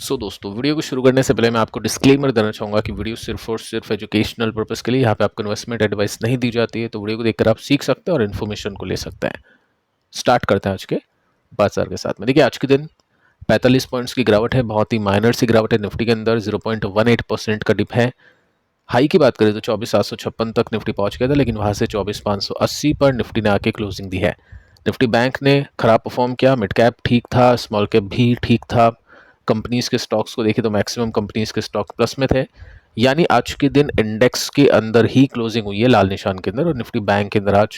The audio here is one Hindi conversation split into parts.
दोस्तों, वीडियो को शुरू करने से पहले मैं आपको डिस्क्लेमर देना चाहूँगा कि वीडियो सिर्फ और सिर्फ एजुकेशनल पर्पज़ के लिए, यहाँ पे आपको इन्वेस्टमेंट एडवाइस नहीं दी जाती है। तो वीडियो को देखकर आप सीख सकते हैं और इन्फॉर्मेशन को ले सकते हैं। स्टार्ट करते हैं आज के बाजार के साथ में। देखिए, आज के दिन 45 पॉइंट्स की गिरावट है, बहुत ही माइनर सी गिरावट है। निफ्टी के अंदर 0.18% का डिप है। हाई की बात करें तो 24,756 तक निफ्टी पहुंच गया था, लेकिन वहां से 24,580 पर निफ्टी ने आके क्लोजिंग दी है। निफ्टी बैंक ने खराब परफॉर्म किया। मिड कैप ठीक था, स्मॉल कैप भी ठीक था। कंपनीज के स्टॉक्स को देखें तो मैक्सिमम कंपनीज के स्टॉक प्लस में थे। यानी आज के दिन इंडेक्स के अंदर ही क्लोजिंग हुई है, लाल निशान के अंदर, और निफ्टी बैंक के अंदर आज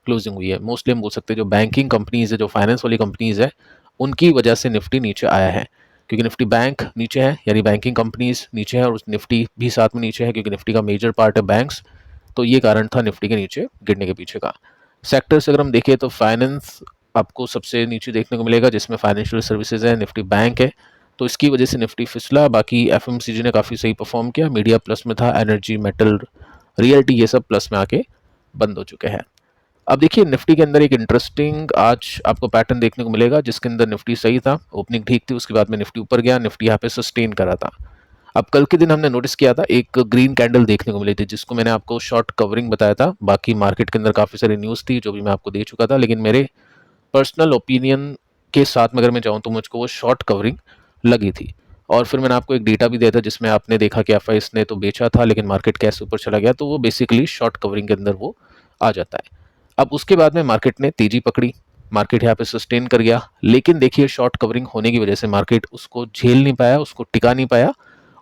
क्लोजिंग हुई है। मोस्टली हम बोल सकते हैं जो बैंकिंग कंपनीज है, जो फाइनेंस वाली कंपनीज है, उनकी वजह से निफ्टी नीचे आया है। क्योंकि निफ्टी बैंक नीचे है, यानी बैंकिंग कंपनीज नीचे है, और उस निफ्टी भी साथ में नीचे है, क्योंकि निफ्टी का मेजर पार्ट है बैंक्स। तो ये कारण था निफ्टी के नीचे गिरने के पीछे का। सेक्टर से अगर हम देखें तो फाइनेंस आपको सबसे नीचे देखने को मिलेगा, जिसमें फाइनेंशियल सर्विसेज है, निफ्टी बैंक है। तो इसकी वजह से निफ्टी फिसला। बाकी एफएमसीजी ने काफ़ी सही परफॉर्म किया। मीडिया प्लस में था, एनर्जी, मेटल, रियल्टी, ये सब प्लस में आके बंद हो चुके हैं। अब देखिए, निफ्टी के अंदर एक इंटरेस्टिंग आज आपको पैटर्न देखने को मिलेगा, जिसके अंदर निफ्टी सही था, ओपनिंग ठीक थी, उसके बाद में निफ्टी ऊपर गया, निफ्टी यहाँ पे सस्टेन करा था। अब कल के दिन हमने नोटिस किया था एक ग्रीन कैंडल देखने को मिली थी, जिसको मैंने आपको शॉर्ट कवरिंग बताया था। बाकी मार्केट के अंदर काफ़ी सारी न्यूज़ थी जो भी मैं आपको दे चुका था, लेकिन मेरे पर्सनल ओपिनियन के साथ में अगर मैं चाहूँ तो मुझको वो शॉर्ट कवरिंग लगी थी। और फिर मैंने आपको एक डेटा भी दिया था, जिसमें आपने देखा कि एफआईएस ने तो बेचा था, लेकिन मार्केट कैसे ऊपर चला गया, तो वो बेसिकली शॉर्ट कवरिंग के अंदर वो आ जाता है। अब उसके बाद में मार्केट ने तेजी पकड़ी, मार्केट यहाँ पे सस्टेन कर गया, लेकिन देखिए शॉर्ट कवरिंग होने की वजह से मार्केट उसको झेल नहीं पाया, उसको टिका नहीं पाया,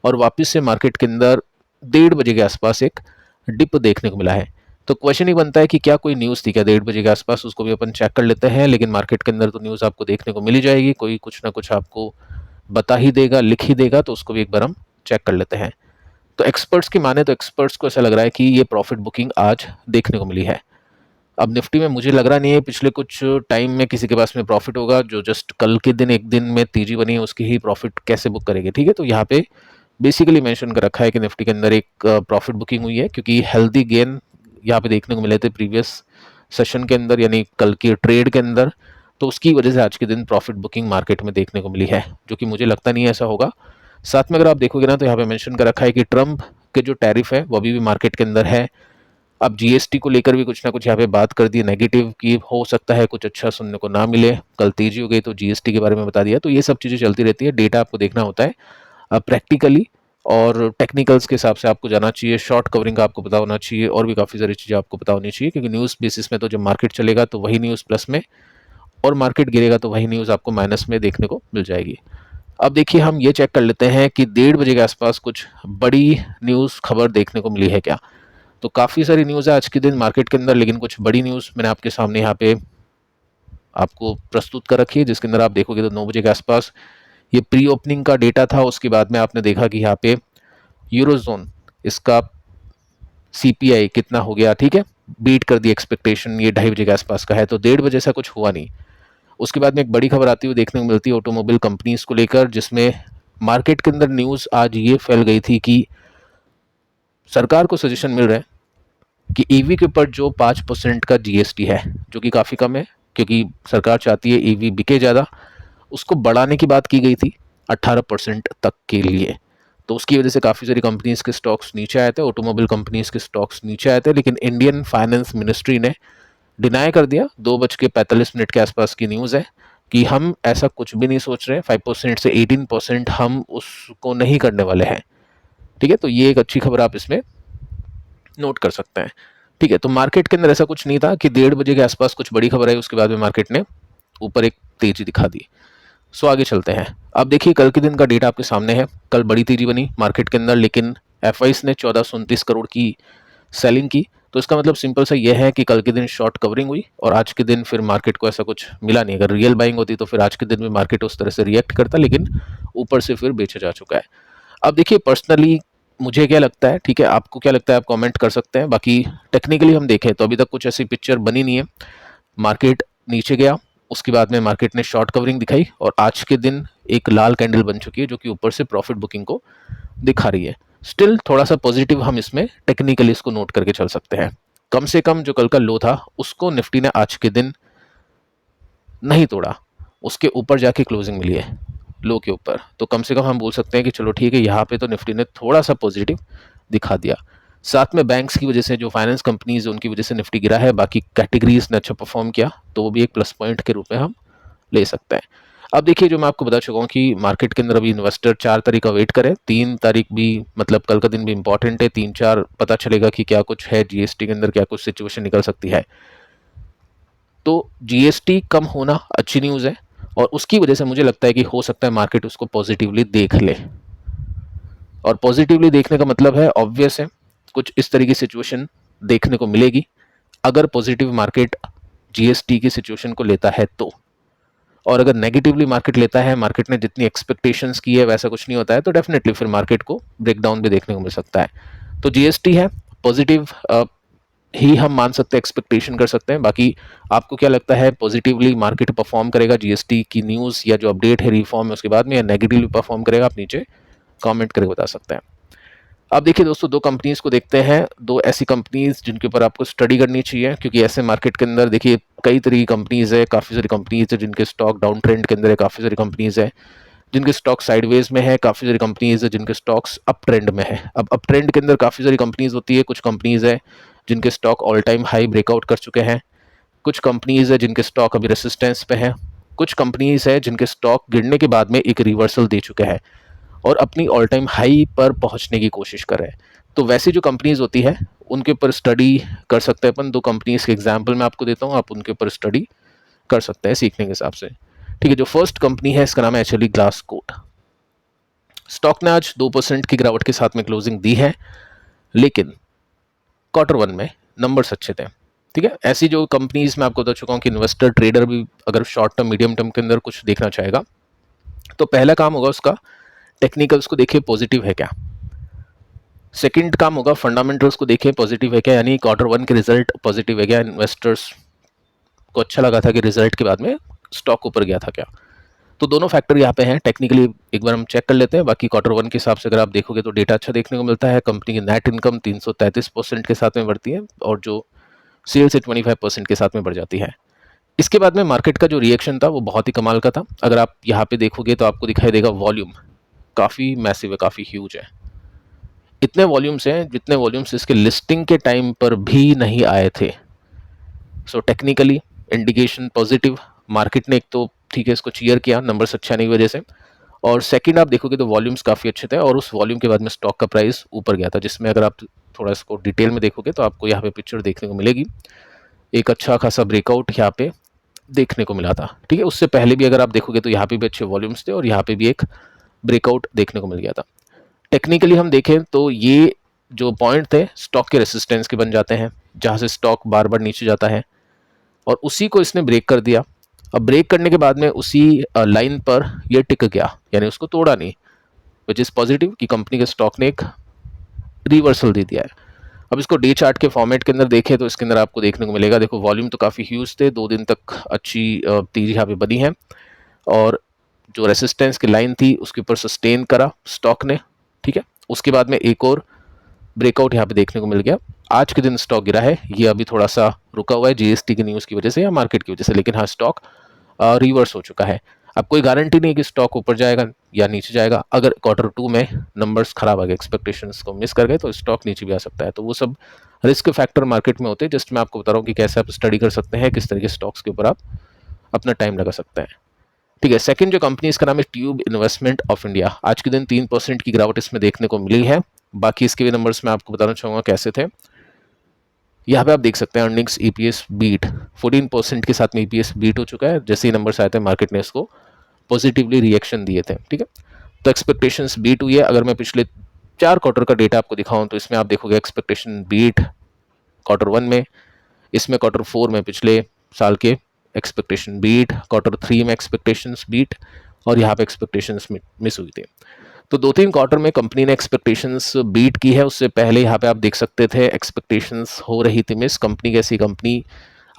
और वापस से मार्केट के अंदर 1:30 बजे के आसपास एक डिप देखने को मिला है। तो क्वेश्चन ही बनता है कि क्या कोई न्यूज़ थी क्या 1:30 बजे के आसपास, उसको भी अपन चेक कर लेते हैं। लेकिन मार्केट के अंदर तो न्यूज़ आपको देखने को मिल ही जाएगी, कोई कुछ ना कुछ आपको बता ही देगा, लिख ही देगा, तो उसको भी एक बार हम चेक कर लेते हैं। तो एक्सपर्ट्स की माने तो एक्सपर्ट्स को ऐसा लग रहा है कि ये प्रॉफिट बुकिंग आज देखने को मिली है। अब निफ्टी में मुझे लग रहा नहीं है पिछले कुछ टाइम में किसी के पास में प्रॉफिट होगा। जो जस्ट कल के दिन एक दिन में तेजी बनी है, उसकी ही प्रॉफिट कैसे बुक करेगी। ठीक है, तो यहाँ पे बेसिकली मेंशन कर रखा है कि निफ्टी के अंदर एक प्रॉफिट बुकिंग हुई है, क्योंकि हेल्दी गेन यहाँ पे देखने को मिले थे प्रीवियस सेशन के अंदर, यानी कल की ट्रेड के अंदर। तो उसकी वजह से आज के दिन प्रॉफिट बुकिंग मार्केट में देखने को मिली है, जो कि मुझे लगता नहीं है ऐसा होगा। साथ में अगर आप देखोगे ना, तो यहाँ पे मेंशन कर रखा है कि ट्रंप के जो टैरिफ है वो अभी भी मार्केट के अंदर है। अब जीएसटी को लेकर भी कुछ ना कुछ यहाँ पे बात कर दी नेगेटिव की, हो सकता है कुछ अच्छा सुनने को ना मिले। कल तेजी हो गई तो जीएसटी के बारे में बता दिया। तो ये सब चीज़ें चलती रहती है, डेटा आपको देखना होता है प्रैक्टिकली, और टेक्निकल्स के हिसाब से आपको जाना चाहिए। शॉर्ट कवरिंग का आपको पता होना चाहिए, और भी काफ़ी सारी चीज़ें आपको पता होनी चाहिए, क्योंकि न्यूज़ बेसिस में तो जब मार्केट चलेगा तो वही न्यूज़ प्लस में, और मार्केट गिरेगा तो वही न्यूज़ आपको माइनस में देखने को मिल जाएगी। अब देखिए, हम ये चेक कर लेते हैं कि 1:30 बजे के आसपास कुछ बड़ी न्यूज़ खबर देखने को मिली है क्या। तो काफ़ी सारी न्यूज़ है आज के दिन मार्केट के अंदर, लेकिन कुछ बड़ी न्यूज़ मैंने आपके सामने यहाँ पे आपको प्रस्तुत कर रखी है, जिसके अंदर आप देखोगे तो 9 बजे के आसपास ये प्री ओपनिंग का डेटा था। उसके बाद में आपने देखा कि यहाँ पे यूरोजोन, इसका सीपीआई कितना हो गया, ठीक है, बीट कर दी एक्सपेक्टेशन, ये 2:30 बजे के आसपास का है। तो 1:30 बजे से कुछ हुआ नहीं। उसके बाद में एक बड़ी खबर आती हुई देखने को मिलती है ऑटोमोबाइल कंपनीज को लेकर, जिसमें मार्केट के अंदर न्यूज़ आज ये फैल गई थी कि सरकार को सजेशन मिल रहा है कि ईवी के ऊपर जो 5% का जीएसटी है, जो कि काफ़ी कम है, क्योंकि सरकार चाहती है ईवी बिके ज़्यादा, उसको बढ़ाने की बात की गई थी 18% तक के लिए। तो उसकी वजह से काफ़ी सारी कंपनीज के स्टॉक्स नीचे आए थे, ऑटोमोबाइल कंपनीज के स्टॉक्स नीचे आए थे। लेकिन इंडियन फाइनेंस मिनिस्ट्री ने डिनाई कर दिया। 2:45 के आसपास की न्यूज़ है कि हम ऐसा कुछ भी नहीं सोच रहे, 5% से 18% हम उसको नहीं करने वाले हैं। ठीक है, तो ये एक अच्छी खबर आप इसमें नोट कर सकते हैं। ठीक है, तो मार्केट के अंदर ऐसा कुछ नहीं था कि 1:30 बजे के आसपास कुछ बड़ी खबर आई, उसके बाद में मार्केट ने ऊपर एक तेजी दिखा दी। आगे चलते हैं। अब देखिए, कल के दिन का डेटा आपके सामने है। कल बड़ी तेजी बनी मार्केट के अंदर, लेकिन एफआईएस ने 1429 करोड़ की सेलिंग की। तो इसका मतलब सिंपल सा यह है कि कल के दिन शॉर्ट कवरिंग हुई, और आज के दिन फिर मार्केट को ऐसा कुछ मिला नहीं। अगर रियल बाइंग होती तो फिर आज के दिन में मार्केट उस तरह से रिएक्ट करता, लेकिन ऊपर से फिर बेचा जा चुका है। अब देखिए, पर्सनली मुझे क्या लगता है, ठीक है, आपको क्या लगता है, आप कमेंट कर सकते हैं। बाकी टेक्निकली हम देखें तो अभी तक कुछ ऐसी पिक्चर बनी नहीं है। मार्केट नीचे गया, उसके बाद में मार्केट ने शॉर्ट कवरिंग दिखाई, और आज के दिन एक लाल कैंडल बन चुकी है, जो कि ऊपर से प्रॉफिट बुकिंग को दिखा रही है। स्टिल थोड़ा सा पॉजिटिव हम इसमें टेक्निकली इसको नोट करके चल सकते हैं। कम से कम जो कल का लो था उसको निफ्टी ने आज के दिन नहीं तोड़ा, उसके ऊपर जाके क्लोजिंग मिली है। लो के ऊपर, तो कम से कम हम बोल सकते हैं कि चलो ठीक है, यहाँ पे तो निफ्टी ने थोड़ा सा पॉजिटिव दिखा दिया। साथ में बैंक्स की वजह से, जो फाइनेंस कंपनीज है उनकी वजह से निफ्टी गिरा है, बाकी कैटेगरीज ने अच्छा परफॉर्म किया, तो वो भी एक प्लस पॉइंट के रूप में हम ले सकते हैं। अब देखिए, जो मैं आपको बता चुका हूँ कि मार्केट के अंदर अभी इन्वेस्टर 4 तारीख का वेट करें, 3 तारीख भी मतलब कल का दिन भी इंपॉर्टेंट है, 3-4 पता चलेगा कि क्या कुछ है जीएसटी के अंदर, क्या कुछ सिचुएशन निकल सकती है। तो जीएसटी कम होना अच्छी न्यूज़ है, और उसकी वजह से मुझे लगता है कि हो सकता है मार्केट उसको पॉजिटिवली देख ले। और पॉजिटिवली देखने का मतलब है, ऑब्वियस है, कुछ इस तरह की सिचुएशन देखने को मिलेगी अगर पॉजिटिव मार्केट जीएसटी की सिचुएशन को लेता है तो। और अगर नेगेटिवली मार्केट लेता है, मार्केट ने जितनी एक्सपेक्टेशंस की है वैसा कुछ नहीं होता है, तो डेफिनेटली फिर मार्केट को ब्रेकडाउन भी देखने को मिल सकता है। तो जीएसटी है पॉजिटिव ही हम मान सकते हैं, एक्सपेक्टेशन कर सकते हैं। बाकी आपको क्या लगता है, पॉजिटिवली मार्केट परफॉर्म करेगा जीएसटी की न्यूज़ या जो अपडेट है रिफॉर्म है उसके बाद में, या नेगेटिवली परफॉर्म करेगा? आप नीचे कमेंट करके बता सकते हैं। अब देखिए दोस्तों, दो कंपनीज को देखते हैं, दो ऐसी कंपनीज जिनके ऊपर आपको स्टडी करनी चाहिए, क्योंकि ऐसे मार्केट के अंदर देखिए कई तरह की कंपनीज है, काफ़ी सारी कंपनीज है जिनके स्टॉक डाउन ट्रेंड के अंदर है, काफ़ी सारी कंपनीज है जिनके स्टॉक साइडवेज में है, काफ़ी सारी कंपनीज है जिनके स्टॉक्स अप ट्रेंड में है। अब अप ट्रेंड के अंदर काफ़ी सारी कंपनीज होती है, कुछ कंपनीज है जिनके stock all time high breakout कर चुके हैं, कुछ कंपनीज है जिनके स्टॉक अभी रेसिस्टेंस पे हैं, कुछ कंपनीज है जिनके स्टॉक गिरने के बाद में एक रिवर्सल दे चुके हैं और अपनी ऑल टाइम हाई पर पहुंचने की कोशिश कर रहे हैं। तो वैसी जो कंपनीज होती है उनके ऊपर स्टडी कर सकते हैं अपन। दो कंपनीज के एग्जाम्पल मैं आपको देता हूँ, आप उनके ऊपर स्टडी कर सकते हैं सीखने के हिसाब से। ठीक है, जो फर्स्ट कंपनी है इसका नाम है एक्चुअली ग्लास कोट। स्टॉक ने आज 2% की गिरावट के साथ में क्लोजिंग दी है, लेकिन Q1 में नंबर्स अच्छे थे। ठीक है, ऐसी जो कंपनीज मैं आपको बता चुका हूँ कि इन्वेस्टर ट्रेडर भी अगर शॉर्ट टर्म मीडियम टर्म के अंदर कुछ देखना चाहेगा, तो पहला काम होगा उसका टेक्निकल्स को देखिए पॉजिटिव है क्या। सेकंड काम होगा फंडामेंटल्स को देखें पॉजिटिव है क्या, यानी Q1 के रिजल्ट पॉजिटिव है क्या, इन्वेस्टर्स को अच्छा लगा था कि रिजल्ट के बाद में स्टॉक ऊपर गया था क्या। तो दोनों फैक्टर यहाँ पे हैं, टेक्निकली एक बार हम चेक कर लेते हैं। बाकी Q1 के हिसाब से अगर आप देखोगे तो डेटा अच्छा देखने को मिलता है। कंपनी की नेट इनकम 333% के साथ में बढ़ती है और जो सेल्स है 25% के साथ में बढ़ जाती है। इसके बाद में मार्केट का जो रिएक्शन था वो बहुत ही कमाल का था। अगर आप यहाँ पे देखोगे तो आपको दिखाई देगा वॉल्यूम काफ़ी मैसिव है, काफ़ी ह्यूज है। इतने वॉल्यूम्स हैं जितने वॉल्यूम्स इसके लिस्टिंग के टाइम पर भी नहीं आए थे। So technically indication positive. Market ने एक तो ठीक है इसको चीयर किया नंबर्स अच्छा नहीं की वजह से, और सेकंड आप देखोगे तो वॉल्यूम्स काफ़ी अच्छे थे और उस वॉल्यूम के बाद में स्टॉक का प्राइस ऊपर गया था, जिसमें अगर आप थोड़ा इसको डिटेल में देखोगे तो आपको यहाँ पे पिक्चर देखने को मिलेगी। एक अच्छा खासा ब्रेकआउट यहाँ पे देखने को मिला था। ठीक है, उससे पहले भी अगर आप देखोगे तो यहाँ पे भी अच्छे वॉल्यूम्स थे और यहाँ पे भी एक ब्रेकआउट देखने को मिल गया था। टेक्निकली हम देखें तो ये जो पॉइंट थे स्टॉक के रेसिस्टेंस के बन जाते हैं, जहाँ से स्टॉक बार बार नीचे जाता है, और उसी को इसने ब्रेक कर दिया। अब ब्रेक करने के बाद में उसी लाइन पर ये टिक गया, यानी उसको तोड़ा नहीं, विच इज़ पॉजिटिव कि कंपनी के स्टॉक ने एक रिवर्सल दे दिया है। अब इसको डे चार्ट के फॉर्मेट के अंदर देखें तो इसके अंदर आपको देखने को मिलेगा, देखो वॉल्यूम तो काफ़ी ह्यूज थे, 2 दिन तक अच्छी तेजी यहाँ पे बनी है और जो रेसिस्टेंस की लाइन थी उसके ऊपर सस्टेन करा स्टॉक ने। ठीक है, उसके बाद में एक और ब्रेकआउट यहाँ पे देखने को मिल गया। आज के दिन स्टॉक गिरा है, ये अभी थोड़ा सा रुका हुआ है जीएसटी की न्यूज़ की वजह से या मार्केट की वजह से, लेकिन हाँ स्टॉक रिवर्स हो चुका है। अब कोई गारंटी नहीं कि स्टॉक ऊपर जाएगा या नीचे जाएगा। अगर Q2 में नंबर्स खराब आ गए, एक्सपेक्टेशंस को मिस कर गए, तो स्टॉक नीचे भी आ सकता है। तो वो सब रिस्क फैक्टर मार्केट में होते हैं। जस्ट मैं आपको बता रहा हूँ कि कैसे आप स्टडी कर सकते हैं, किस तरह के स्टॉक्स के ऊपर आप अपना टाइम लगा सकते हैं। ठीक है, सेकंड जो कंपनी इसका नाम है ट्यूब इन्वेस्टमेंट ऑफ इंडिया। आज के दिन 3% की गिरावट इसमें देखने को मिली है। बाकी इसके भी नंबर्स मैं आपको बताना चाहूँगा कैसे थे। यहाँ पे आप देख सकते हैं अर्निंग्स ईपीएस बीट 14% के साथ में ईपीएस बीट हो चुका है। जैसे ही नंबर्स आए थे मार्केट ने इसको पॉजिटिवली रिएक्शन दिए थे। ठीक है, तो एक्सपेक्टेशंस बीट हुई है। अगर मैं पिछले 4 क्वार्टर का डेटा आपको दिखाऊं तो इसमें आप देखोगे एक्सपेक्टेशन बीट Q1 में, इसमें Q4 में पिछले साल के एक्सपेक्टेशन बीट, Q3 में एक्सपेक्टेशंस बीट, और यहाँ पे एक्सपेक्टेशंस मिस हुई थी। तो 2-3 क्वार्टर में कंपनी ने एक्सपेक्टेशंस बीट की है। उससे पहले यहाँ पे आप देख सकते थे एक्सपेक्टेशंस हो रही थी मिस। कंपनी कैसी कंपनी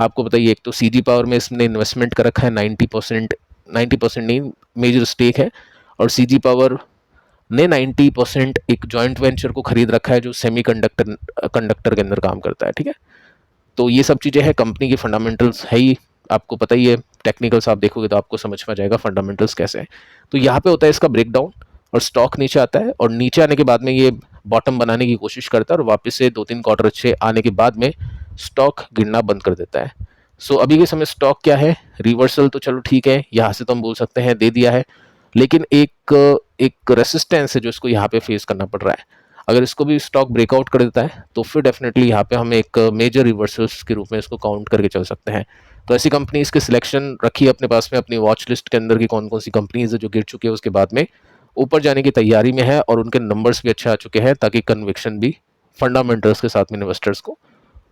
आपको बताइए, एक तो सीजी पावर में इसने इन्वेस्टमेंट कर रखा है 90% नहीं, मेजर स्टेक है, और सीजी पावर ने 90% एक जॉइंट वेंचर को खरीद रखा है जो कंडक्टर के अंदर काम करता है। ठीक है, तो ये सब चीज़ें हैं, कंपनी की फंडामेंटल्स है ही, आपको पता ही है टेक्निकल्स आप देखोगे तो आपको समझ में आ जाएगा फंडामेंटल्स कैसे हैं। तो यहाँ पे होता है इसका ब्रेकडाउन और स्टॉक नीचे आता है और नीचे आने के बाद में ये बॉटम बनाने की कोशिश करता है और वापस से 2-3 क्वार्टर अच्छे आने के बाद में स्टॉक गिरना बंद कर देता है। सो अभी के समय स्टॉक क्या है, रिवर्सल तो चलो ठीक है, यहाँ से तो हम बोल सकते हैं दे दिया है, लेकिन एक एक रेसिस्टेंस है जो इसको यहाँ पे फेस करना पड़ रहा है। अगर इसको भी स्टॉक ब्रेकआउट कर देता है तो फिर डेफिनेटली यहाँ पे हम एक मेजर रिवर्सल्स के रूप में इसको काउंट करके चल सकते हैं। तो ऐसी कंपनीज की सिलेक्शन रखिए अपने पास में, अपनी वॉच लिस्ट के अंदर की कौन कौन सी कंपनीज है जो गिर चुकी है उसके बाद में ऊपर जाने की तैयारी में है और उनके नंबर्स भी अच्छे आ चुके हैं, ताकि कन्विक्शन भी फंडामेंटल्स के साथ में इन्वेस्टर्स को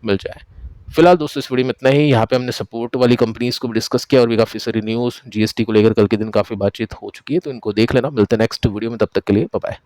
मिल जाए। फिलहाल दोस्तों इस वीडियो में इतना ही। यहाँ पे हमने सपोर्ट वाली कंपनीज को भी डिस्कस किया और भी काफ़ी सारी न्यूज़ जीएसटी को लेकर कल के दिन काफ़ी बातचीत हो चुकी है, तो इनको देख लेना। मिलते हैं नेक्स्ट वीडियो में, तब तक के लिए बाय बाय।